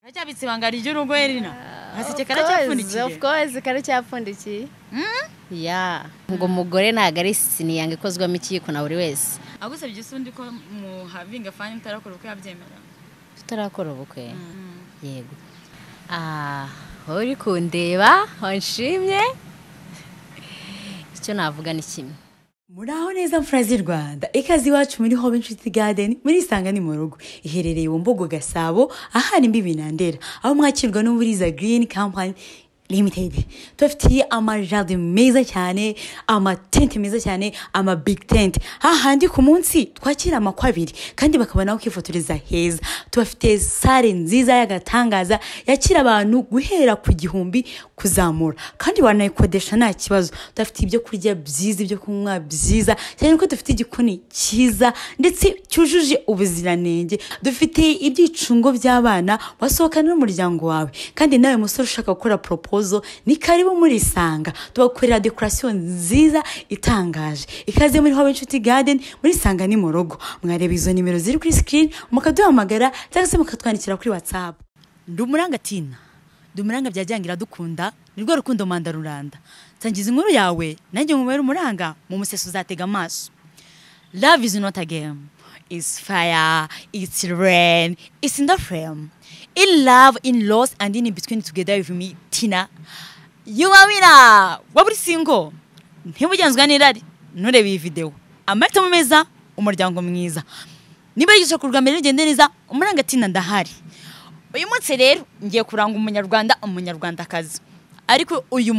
Racyabitse ibanga ry'urugo Elina. Hasike karacyapfundikiye. Of course karacyapfundikiye. Ya, ngo umugore ntago ari siniyanga ikozwamo ikiko na buri wese. Agusabye isundi ko mu havinga fani mutarakora uko yabyemera. Tutarakora ubukwe. Yego. Uri kundeba, wanshimye. Icyo navuga ni kimwe. Muraho neza mfura z'i Rwanda, ikaze iwacu muri Hobe Inshuti Garden muri Sanga ni mu rugo, iherereye mu Mbogo Gasabo ahari imbibi na Ndera, aho mwakirwa n'Uburiza Green Company Limited. Tufitiye amajardin meza cyane, amatente meza cyane, ama big tent. Hahandi ku munsi twakira amakwabiri kandi bakabona uko ifotoreza heza. Tubafite sare nziza y'agatangaza yakira abantu guhera ku 1000 kuzamura. Kandi wanayikodesha nta kibazo. Tufite ibyo kurya byiza, ibyo kunywa byiza, cyane ko dufite igikoni cyiza ndetse cyujuje ubuziranenge. Dufite ibyicungo by'abana wasohokana n'umuryango wawe. Kandi nawe musore ushaka gukora proposal ni karibu muri Sanga, tubakorera decoration nziza itangaje. Ikaze muri Hobe Inshuti Garden muri Sanga ni mu rugo. Mwareba izo nimero ziri kuri screen mukaduhamagara cyangwa se mukatwandikira kuri WhatsApp. Ndumuranga Tina, ndumuranga byajyangira dukunda nirwo rukundo manda ruranda. Tangiza inkuru yawe nanjye mubera umuranga mu museso uzatega amaso. Love is not a game. It's fire, it's rain, it's in the frame. In love, in loss, and in between together with me, Tina. You are winner! Waburi single? Ntibujyanzwa n'irari. Nturebe iyi video. Amahita mu meza, umuryango mwiza. Niba yigisha kurwa mbere ngende neza, umuranga Tina ndahari. Uyu munsi rero ngiye kuranga umunyarwandakazi. Ariko uyu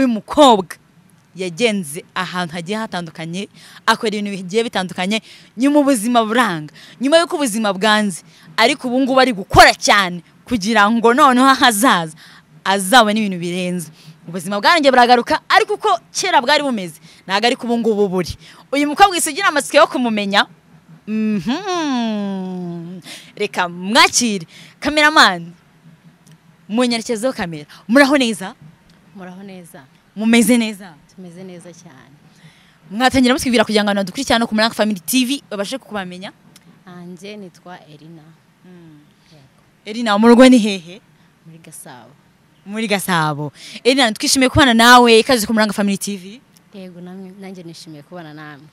mukobwa yagenze ahantu hagiye hatandukanye, akora ibintu bigiye bitandukanye nyuma ubuzima buranga, nyuma yuko ubuzima bwanze, ariko ubu ngubu ari gukora cyane kugira ngo noneho hazaza azabone ibintu birenze. Ubuzima bwarangiye buragaruka, ariko uko kera bwari bumeze ntago ariko ubu ngubu buri. Uyu mukobwa isugira amatsiko yo kumumenya. Reka mwakire cameraman munyerekezeho kamera. Muraho neza? Muraho neza. Mumeze neza? Tumeze neza cyane. Mwatangira mutwibira kugira ngo dukurikirane ku Muranga Family TV babashe kubamenya. Anje nitwa Elina. Elina mu rugo ni hehe? Muri Gasabo. Muri Gasabo. Elina twishimiye kubana nawe, ikaze ku Muranga Family TV. Yego nanjye nishimiye kubana namwe.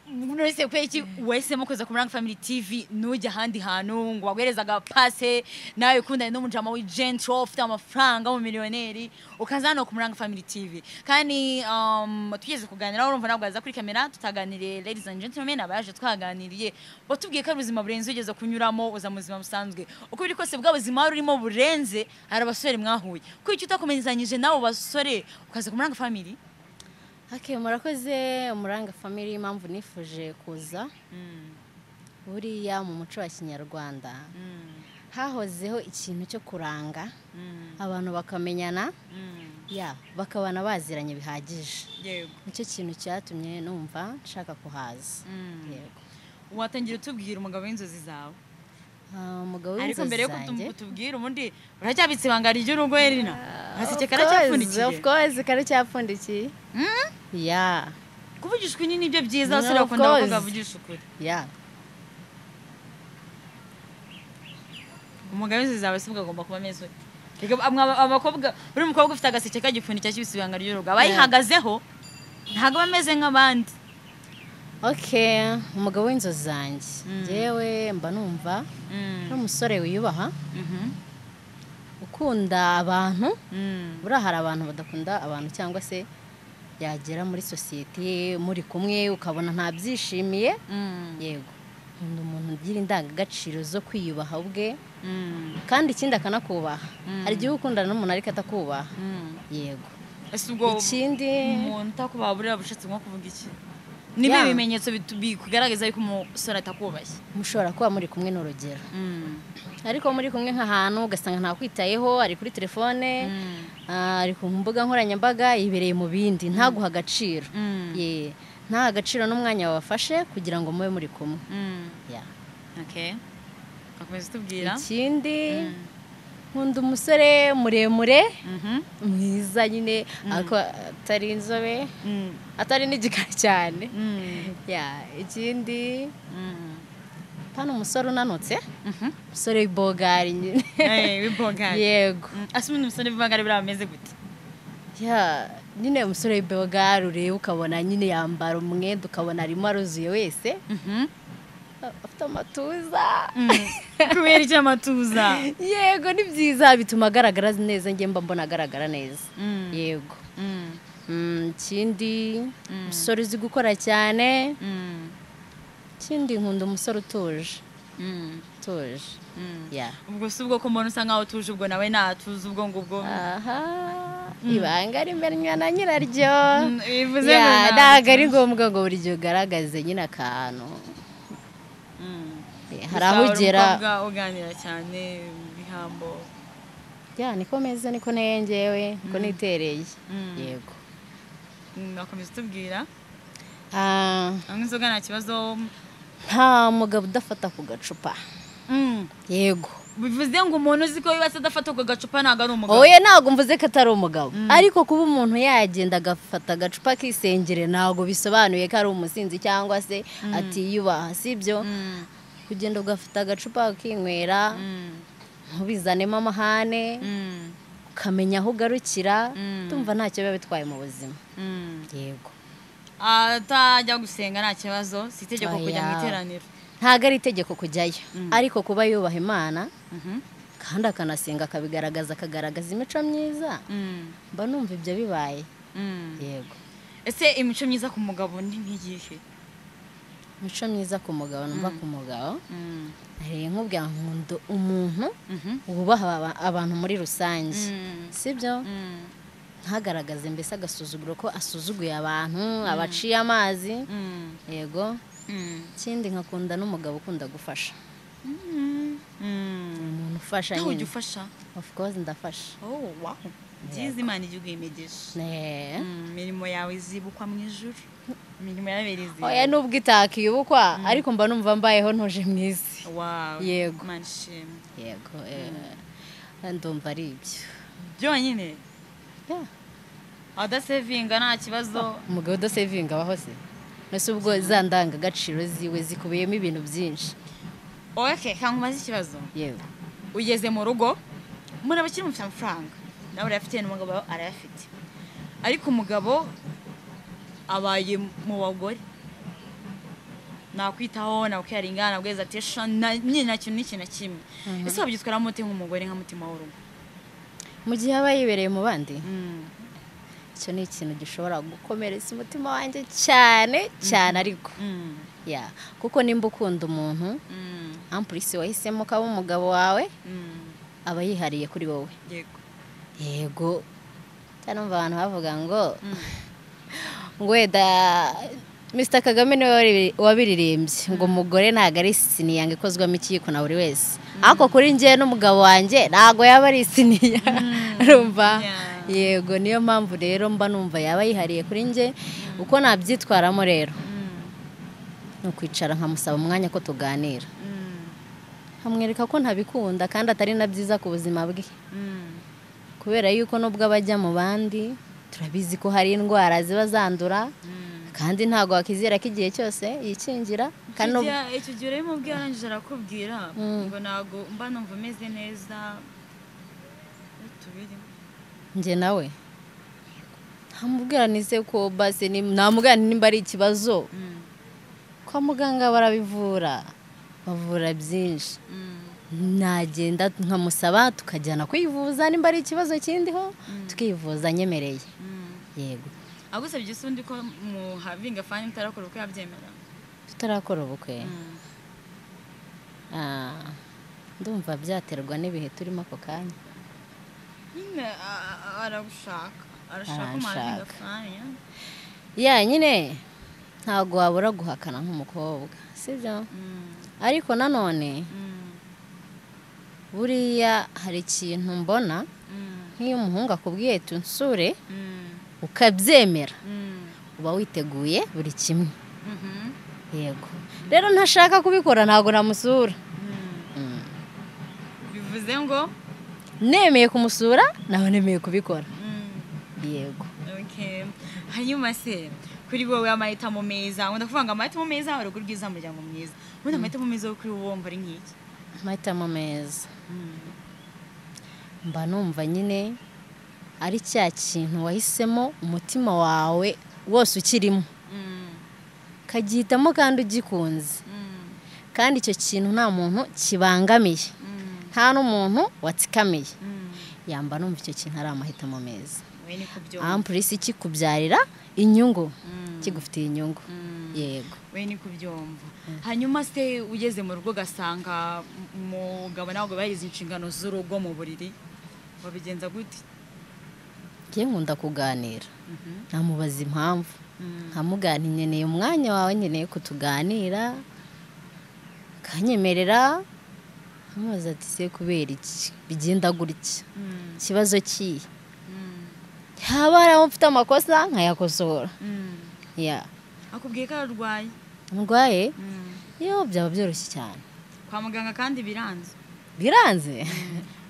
Munurese kweki wese mukoza ku Muranga Family TV nujya handi hantu ngo wagwerezaga passe nawe kundane no mujama we gent ufite amafaranga mu miliyoneri ukazana ku Muranga Family TV. Kandi tugeze kuganira urumva nabwo aza kuri kamera tutaganiriye ladies and gentlemen abaje twaganiriye batubwiye ko ubuzima burenze ugeze kunyuramo uza muzima musanzwe uko biri kose bwa buzima urimo burenze ari abasore mwahuye ko icyo utakomenyezanyije nawo basore ukaza ku Muranga Family. Murakoze Umuranga Family impamvu nifuje kuza. Buriya mu muco wa Kinyarwanda hahozeho ikintu cyo kuranga abantu bakamenyana bakabana baziranye bihagije. Yego. Nicyo kintu cyatumye numva nshaka kuhaza. Yego. Watangira utubwira umugabo w'inzozi zawe. Umugabo ariko mbere yo zanjye kutubwira ubundi uracyabitse ibanga ry'urugo Elina. Hasike karacyapfundikiye. Of course karacyapfundikiye. Ya. Kuvugishwa ni nibyo byiza usira ukunda ko gavugisha ukuri. Ya. Umugabo w'inzozi zawe sibwo agomba kuba meze. Abakobwa buri mukobwa ufite agaseke kagipfundikira cy'ibisibanga ry'urugo abayihagazeho ntago bameze nk'abandi. Umugabo w'inzozi zanjye jewe mba numva n'umusore wiyubaha ukunda abantu. Buriya hari abantu badakunda abantu cyangwa se yagera muri society muri kumwe ukabona nta byishimiye. Yego, nkunda umuntu ugira indangagaciro zo kwiyubaha ubwe kandi ikindi akanakubaha. Hari igihe ukundana n'umuntu ariko atakubaha. Yego. Ikindi umuntu utakubaha buriya bushatse nko kuvuga iki? Nibe bimenyetso bikugaragaza yuko umusore atakubashye. Mushobora kuba muri kumwe n'urugero. Ariko muri kumwe nk'ahantu ugasanga nta kwitayeho, ari kuri telefone, ari ku mbuga nkoranyambaga yibereye mu bindi ntaguha agaciro. Nta agaciro n'umwanya wabafashe kugira ngo mube muri kumwe. Akomeza tubwira. Ikindi nkunda umusore muremure mwiza nyine ariko atari inzobe atari n'igikara cyane. Ikindi hano umusore unanutse umusore w'ibogari nyine w'ibogari yego ase umuntu umusore w'ibogari birameze gute ya nyine umusore w'ibogari ureba ukabona nyine yambara umwenda ukabona arimo aruzuye wese afite amatuza kubera icyo amatuza yego ni byiza bituma agaragara neza njye mba mbona agaragara neza yego ikindi umusore uzi gukora cyane ikindi nkunda umusore utuje ubwo si ubwo ko mbona usa nkaho utuje ubwo nawe natuze ubwo ngubwo aha ibanga rimenywa na nyiraryo bivuze ngo ntabwo ari ngombwa ngo buri gihe ugaragaze nyine akantu hari aho ugera uganira cyane bihambo niko meze niko nengewe niko nitereye yego nakomeza utubwira inzoga nta kibazo nta mugabo udafata ku gacupa yego bivuze ngo umuntu uzi ko yibase adafata ku gacupa ntabwo ari umugabo oya ntabwo mvuze ko atari umugabo ariko kuba umuntu yagenda agafata agacupa kisengere ntabwo bisobanuye ko ari umusinzi cyangwa se atiyubaha sibyo kugenda ugafata agacupa ukinywera ntubizanemo amahane ukamenya aho ugarukira tumva ntacyo biba bitwaye mu buzima yego atajya gusenga nta kibazo si itegeko kujya mu iteraniro ntabwo ari itegeko kujyayo ariko kuba yubaha imana kandi akanasenga akabigaragaza akagaragaza imico myiza mba numva ibyo bibaye yego ese imico myiza ku mugabo ni nk'igihe imico myiza ku mugabo numva ku mugabo hari nk'ubwa nkunda umuntu wubaha abantu muri rusange sibyo ntagaragaze mbese agasuzuguro ko asuzuguye abantu abaciye amazi yego ikindi nkakunda n'umugabo ukunda gufasha umuntu ufasha nyine ujya ufasha of course ndafasha byiza imana igihugu imigisha imirimo yawe izibukwa mu ijuru imirimo yabera izibukwa oya nubwo itakiyubukwa ariko mba numva mbayeho ntuje mu isi yego yego ndumva ari ibyo byonyine adasevinga nta kibazo umugabo udasevinga abaho se nese ubwo za ndangagaciro ziwe zikubiyemo ibintu byinshi kankumaze ikibazo yego ugeze mu rugo umuntu aba akiri mufite amafaranga nawe urayafite n'umugabo arayafite ariko umugabo abaye mu bagore nakwitaho nakwiharinga nabweza ati nyine nta kintu n'ikintu na kimwe ese wabyitwaramo ute nk'umugore nk'umutima w'urugo mu gihe aba yibereye mu bandi icyo ni ikintu gishobora gukomeretsa umutima wanjye cyane cyane ariko kuko nimba ukunda umuntu ampurisi wahisemo ko aba umugabo wawe aba yihariye kuri wowe yego cyane umva abantu bavuga ngo weda Mr Kagame niwe wabiririmbye ngo umugore ntabwo ari isiniya ngo ikozwamo ikiyiko na buri wese ariko kuri njye n'umugabo wanjye ntabwo yaba ari isiniya urumva yego niyo mpamvu rero mba numva yaba yihariye kuri njye uko nabyitwaramo rero ni ukwicara nkamusaba umwanya ko tuganira nkamwereka ko ntabikunda kandi atari na byiza ku buzima bwe kubera yuko nubwo abajya mu bandi turabizi ko hari indwara ziba zandura kandi ntabwo wakizera ko igihe cyose yikingira icyo gihe urimo ubwirangije arakubwira ngo ntabwo mba numva umeze neza njye nawe ntamubwira nize ko base namubwira nimba ari ikibazo kwa muganga barabivura bavura byinshi nagenda nkamusaba tukajyana kwivuza nimba ari ikibazo kindiho tukivuza nyemereye yego agusabye isundi ko mu havinga fani mutarakora ubukwe yabyemera tutarakora ubukwe ndumva byaterwa n'ibihe turimo ako kanya nyine arashaka mu havinga fani nyine ntabwo wabura guhakana nk'umukobwa sibyo ariko nanone buriya hari ikintu mbona nk'iyo umuhungu akubwiye tunsure ukabyemera uba witeguye buri kimwe yego rero ntashaka kubikora ntabwo namusura bivuze ngo nemeye kumusura nawe nemeye kubikora yego hanyuma se kuri wowe amahitamo meza ngo ndakuvuga ngo amahitamo meza urugo rwiza umuryango mwiza ubundi amahitamo meza yo kuri wowe wumva ari nk'iki amahitamo meza mba numva nyine ari cya kintu wahisemo umutima wawe wose ukirimo kagihitamo kandi ugikunze kandi icyo kintu nta muntu kibangamiye nta n'umuntu watsikamiye yamba numva icyo kintu ari amahitamo meza ampurisi kikubyarira inyungu kigufitiye inyungu yego we ni kubyumva hanyuma se ugeze mu rugo gasanga umugabo nawe bayize inshingano z'urugo mu buriri wabigenza gute ngiye nkunda kuganira namubaza impamvu nkamugana nkeneye umwanya wawe nkeneye kutuganira kanyemerera amubaza ati se kubera iki bigenda gutya ikibazo kiye haba hari aho mfite amakosa nkayakosora akubwiye ko ararwaye ndwaye iyo byaba byoroshye cyane kwa muganga kandi biranze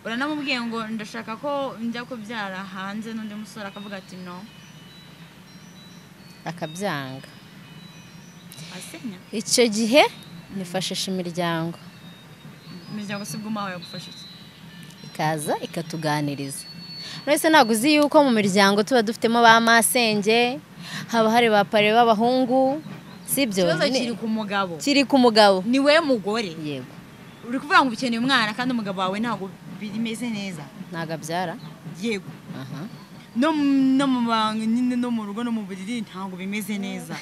uranamubwiye ngo ndashaka ko njya kubyara hanze n'undi musore akavuga ati no akabyanga asenya icyo gihe nifashisha imiryango si bwo mawe yagufasha iki ikaza ikatuganiriza wese ntabwo uzi yuko mu miryango tuba dufitemo ba masenge haba hari ba pare b'abahungu sibyo kiri ku mugabo ni we mugore yego uri kuvuga ngo ukeneye umwana kandi umugabo wawe ntabwo bimeze neza ntabwo abyara yego no mu rugo no mu buriri ntabwo bimeze neza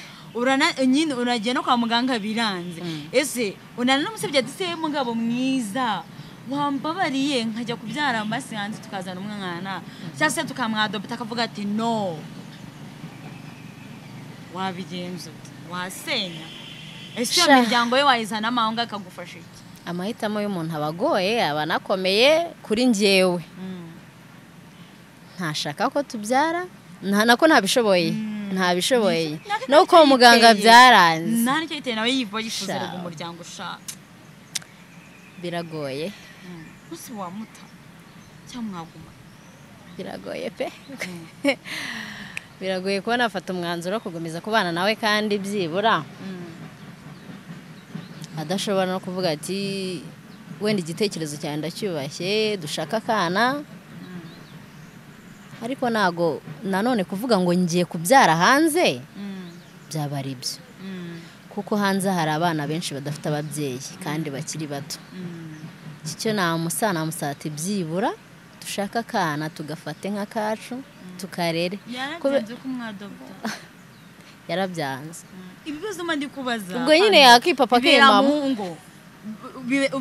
nyine uragiye no kwa muganga biranze ese unanamusabye ati se mugabo mwiza wambabariye nkajya kubyara mbasi hanze tukazana umwana cyangwa se tukamwadopta akavuga ati no wabigenza wasenya ese iyo miryango ye wayizana amahanga akagufasha iki amahitamo y'umuntu aba agoye aba anakomeye kuri njyewe ntashaka ko tubyara nako ntabishoboye nuko muganga byaranze nta nicyo giteye nawe yifuza ngo umuryango ushaka biragoye usi wamuta cyangwa mwaguma biragoye pe biragoye kuba nafata umwanzuro wo kugomeza kubana nawe kandi byibura adashobora no kuvuga ati wenda igitekerezo cyawe ndacyubashye dushaka akana ariko nago nanone kuvuga ngo ngiye kubyara hanze byaba ari byo kuko hanze hari abana benshi badafite ababyeyi kandi bakiri bato icyo namusati byibura dushaka akana tugafate nk'akacu tukarere yarabyanze ibibazo ndi kubaza ubwo nyine yakipapa k'imama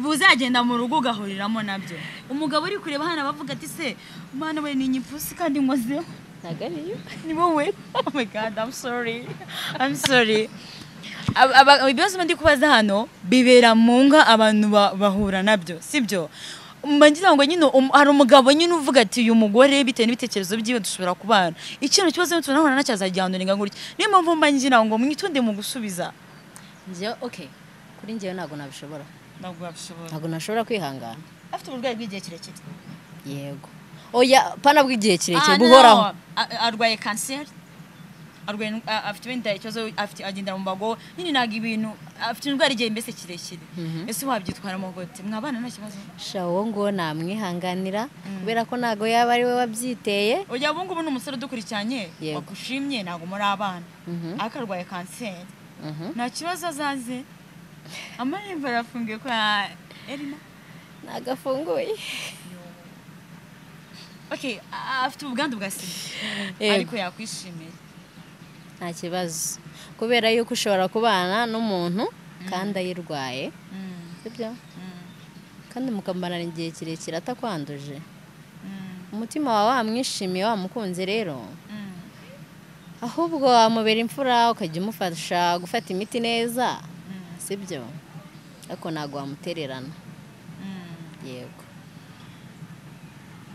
uzagenda mu rugo ugahuriramo nabyo umugabo uri kureba hano bavuga ati se mwana we ni inyipusi kandi nkozeho ntabwo ariyo ni wowe oh my god I'm sorry ibibazo ndi kubaza hano bibera mu nga abantu bahura nabyo sibyo mbangira ngo nyine hari umugabo nyine uvuga ati uyu mugore bitewe n'ibitekerezo byiwe dushobora kubana ikintu kibazo tunahura nacyazajyanduringa nguri niyo mpamvu mbangira ngo mwitunde mu gusubiza njye okay kuri njyewe ntabwo nabishobora ntabwo nashobora kwihangana afite uburwayi bw'igihe kirekire yego oya pana bw'igihe kirekire buhoraho arwaye kanseri afite wenda ikibazo agendera mu mbago nyine ntabwo ibintu afite indwara igihe mbese kirekire ese wabyitwaramo gute mwabana nta kibazo sha uwo ngo namwihanganira kubera ko ntabwo yaba ari we wabyiteye oya ubu ngubu ni umusore udukurikiranye wagushimye ntabwo muri abana akarwaye kanseri nta kibazo azaze amarembo arafunguye kwa Elina ntabwo afunguye okay afite ubwandu bwa sida ariko yakwishimiye nta kibazo kubera yuko ushobora kubana n'umuntu kandi ayirwaye sibyo kandi mukamarana igihe kirekire atakwanduje umutima wawe wamwishimiye wamukunze rero ahubwo wamubera imfura ukajya umufasha gufata imiti neza sibyo ariko ntabwo wamutererana yego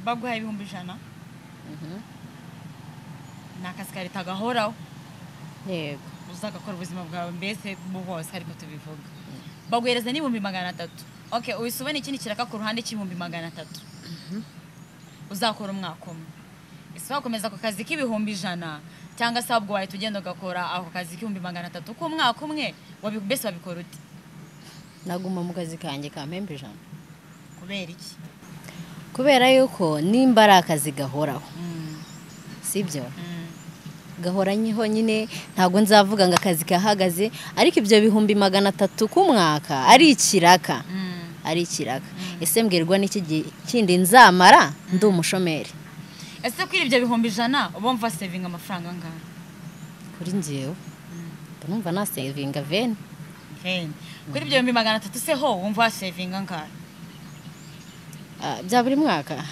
baguhaye 100,000 ni akazi ka leta gahoraho yego uzagakora ubuzima bwawe mbese bwose ariko tubivuga baguhereza n'300,000 okay ubisubane ikindi kiraka ku ruhande c'300,000 uzakora umwaka umwe ese wakomeza ku kazi k'100,000 cyangwa se ahubwo wahita ugenda ugakora ako kazi k'300 ku mwaka umwe bese wabikora ute? naguma mu kazi kanjye ka mpembe ijana. Kubera iki? Kubera yuko nimba ari akazi gahoraho sibyo gahoranyeho nyine ntabwo nzavuga ngo akazi kahagaze, ariko ibyo 300 ku mwaka ari ikiraka. Ese mbwirwa n'iki kindi nzamara ndi umushomeri? Ese kuri ibyo 100 uba mva saving amafaranga angana? Kuri njyewe ndumva na saving 20. Kuri ibyo 300 se ho wumva saving angana? Bya buri mwaka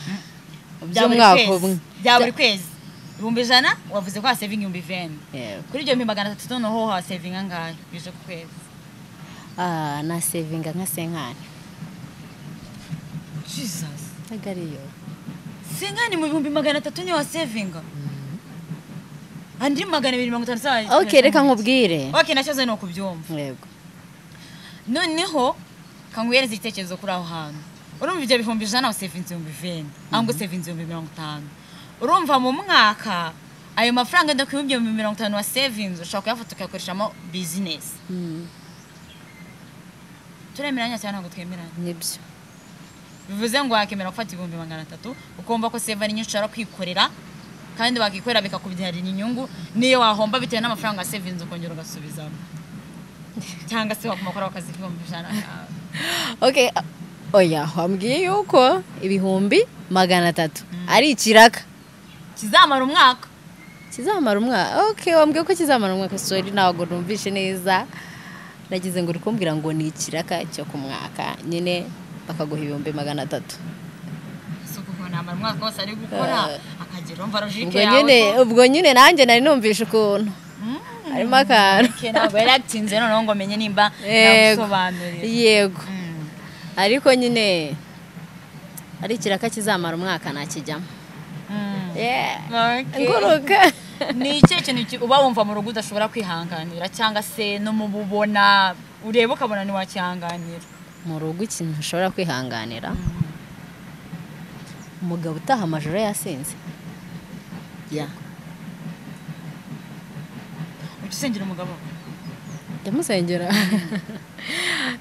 bya buri kwezi 100 wavuze ko saving 20. Kuri ibyo 300 noneho ha saving angana bije ku kwezi? Na saving nka 50. Jesus, agariyo singani mu 300 ni wa saving. Andi 250 sawa. Okay, reka nkubwire. Okay, nacyoze no kubyumva. Yego. Noneho kangwereza igitekerezo kuri aho hantu. Urumva ibyo 100 wa saving 20 ango saving 50. Urumva mu mwaka ayo mafaranga ndakubye 50 wa savings ushaka kuyafata ukayakoreshamo business. Turemeranya cyane ntabwo twemeranya. Nibyo. Bivuze ngo wakemera gufata 300 ukumva ko save ari nyinshi ara kwikorera kandi bakikorera bikakubyarira inyungu niyo wahomba bitewe n'amafaranga savings ukongera ugasubizamo cyangwa se wakumakora akazi k'100. Okay, oya wambwiye yuko 300 ari ikiraka kizamara umwaka. Okay, wambwiye ko kizamara umwaka. Sorry ntabwo numvishe neza, nagize ngo urikumbwira ngo ni ikiraka cyo ku mwaka nyine bakaguha 300. Suko namara umwaka wose ari gukora akagira umva logique yawe. Ubwo nyine nanjye nari numvishe ukuntu harimo akantu ntabwo yaratinze noneho ngo menye nimba nagusobanurira. Yego. Ariko nyine ari ikiraka kizamara umwaka nakijyamo. Nguruka. Ni icyo kintu uba wumva mu rugo udashobora kwihanganira cyangwa se no mu bubona ureba ukabona ni wakihanganira? Mu rugo ikintu ushobora kwihanganira, umugabo utaha amajoro yasinze. Ugisengera umugabo? Ndamusengera.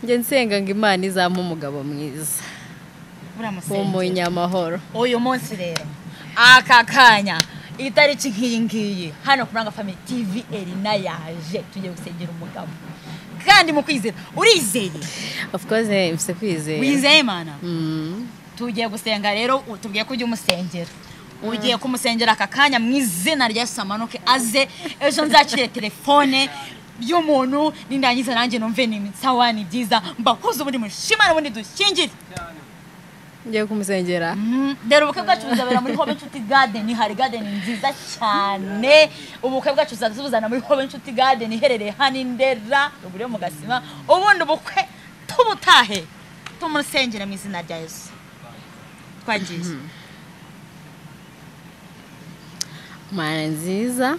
Njye nsenga ngo Imana izampa umugabo mwiza w'umunyamahoro. Uyu munsi rero aka kanya itariki nk'iyi hano kuri Ranga Family TV Elina yaje tugiye gusengera umugabo kandi mu kwizera. Urizeye? Of course mfise kwizera. Wizeye Imana? Tugiye gusenga rero tubwiye ko ujye umusengera. Ugiye kumusengera aka kanya mu izina rya Samanuke aze ejo nzakire telefone y'umuntu nindangiza nanjye numve ni sawa ni byiza mbakuze ubundi mushimana ubundi dushyingire. Ngiye kumusengera. Dero ubukwe bwacu buzabera muri Hobe Nshuti Garden. Hari garden nziza cyane. Ubukwe bwacu buzabuzana muri Hobe Nshuti Garden iherereye hano Ndera ruguru yo mu Gasima. Ubundi ubukwe tubutahe tumusengera mu izina rya Yesu. Twagiye. Mana nziza,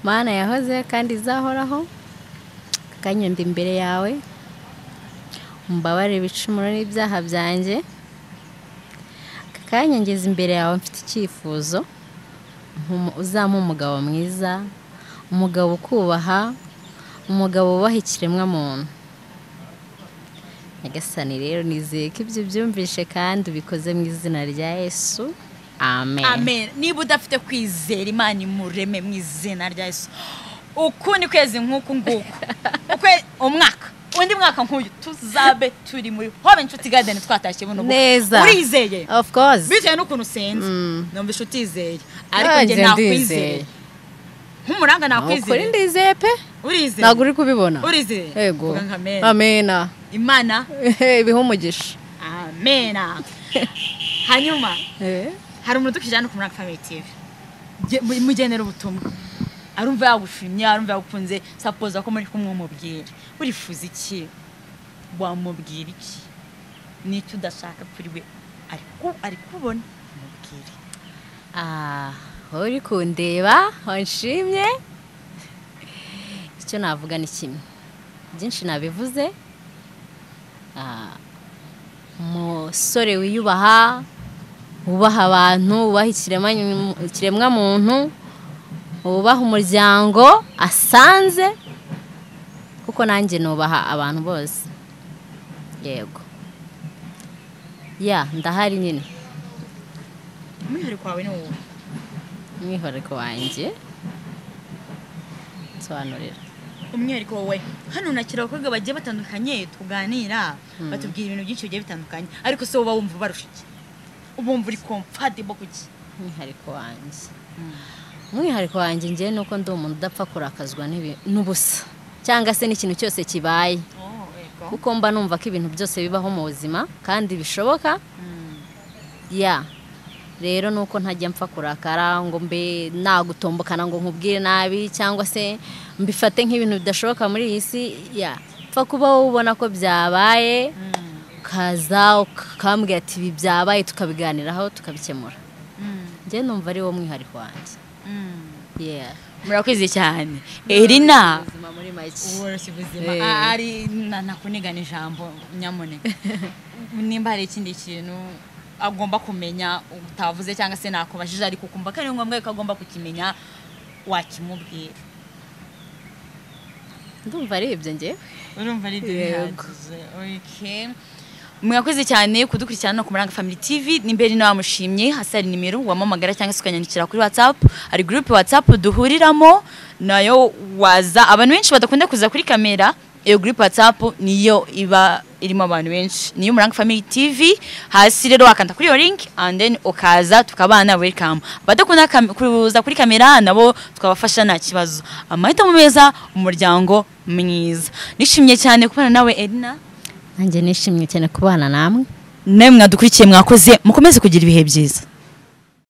Mana yahoze kandi izahoraho, kanyundi imbere yawe, mbabare ibicumuro n'ibyaha byanjye, kanyangeze imbere yawe mfite icyifuzo, uzampa umugabo mwiza, umugabo ukubaha, umugabo ubaha ikiremwa muntu. Nyagasani rero nizeye ko ibyo byumvishe kandi ubikoze mu izina rya Yesu. Amen. Amen. Niba udafite kwizera Imana imureme mu izina rya Yesu. Ukundi kwezi nk'uku nguku. Ukwe umwaka. Undi mwaka nk'uyu tuzabe turi muri Hobe Nshuti Garden twatashye buno. Neza. Urizeye? Of course. Bitewe n'ukuntu usenze. Numva inshuti izeye. Ariko nge nakwizeye. Nk'umuranga nakwizeye. Ukuri ndizeye pe? Urizeye? Ntabwo uri kubibona. Urizeye? Yego. Amen. Amena. Imana ibihumugisha. Amena. Hanyuma hari umuntu tukijana ku Ranga Family TV mugenera ubutumwa arumva yagushimye arumva yagukunze suppose ko muri kumwe umubwira urifuza iki wamubwira iki n'icyo udashaka kuri we ari kubona umubwire uri kundeba wanshimye icyo navuga ni kimwe byinshi nabivuze umusore wiyubaha wubaha abantu, wubaha ikiremwa muntu, wubaha umuryango asanze, kuko nanjye nubaha abantu bose. Yego. Ndahari nyine. umwihariko wawe ni wowe. Umwihariko wanjye sobanurira. Umwihariko wowe hano nakira abakobwa bagiye batandukanye tuganira batubwira ibintu byinshi bigiye bitandukanye, ariko se wowe wumva barusha iki? Ubumva uri comfortable kuki? Umwihariko wanjye njye nuko ndi umuntu udapfa kurakazwa n'ubusa cyangwa se n'ikintu cyose kibaye, kuko mba numva ko ibintu byose bibaho mu buzima kandi bishoboka. Rero nuko ntajya mpfa kurakara ngo mbe nagutombokana ngo nkubwire nabi cyangwa se mbifate nk'ibintu bidashoboka muri iyi si. Pfa kuba ubona ko byabaye ukaza ukambwira ati ibi byabaye, tukabiganiraho tukabikemura. Njye numva ari wo mwihariko wanjye. Murakoze cyane. Erina ubuzima muri make. Woroshye ubuzima. Ari nakunigana ijambo nyamuneka. Nimba hari ikindi kintu agomba kumenya utavuze cyangwa se nakubajije ariko kumva ko ari ngombwa ko agomba kukimenya, wakimubwira. Ndumva ari ibyo njye. Urumva ari ibyo bihagije. Okay. Mwakoze cyane kudukurikirana no ku Muranga Family TV. Nimbere namushimye, hasi ari nimero wamamagara cyangwa se ukanyandikira kuri WhatsApp. Ari group WhatsApp duhuriramo nayo waza. Abantu benshi badakunda kuza kuri kamera, iyo group WhatsApp niyo iba irimo abantu benshi. Niyo Muranga Family TV. Hasi rero wakanda kuri iyo link and then ukaza tukabana, welcome. Badakunda kuza kuri kamera nabo tukabafasha nta kibazo. Amahitamo meza, umuryango mwiza. Nishimye cyane kubana nawe Erina. Nanjye nishimye cyane kubana namwe. Namwe mwadukurikiye mwakoze, mukomeze kugira ibihe byiza.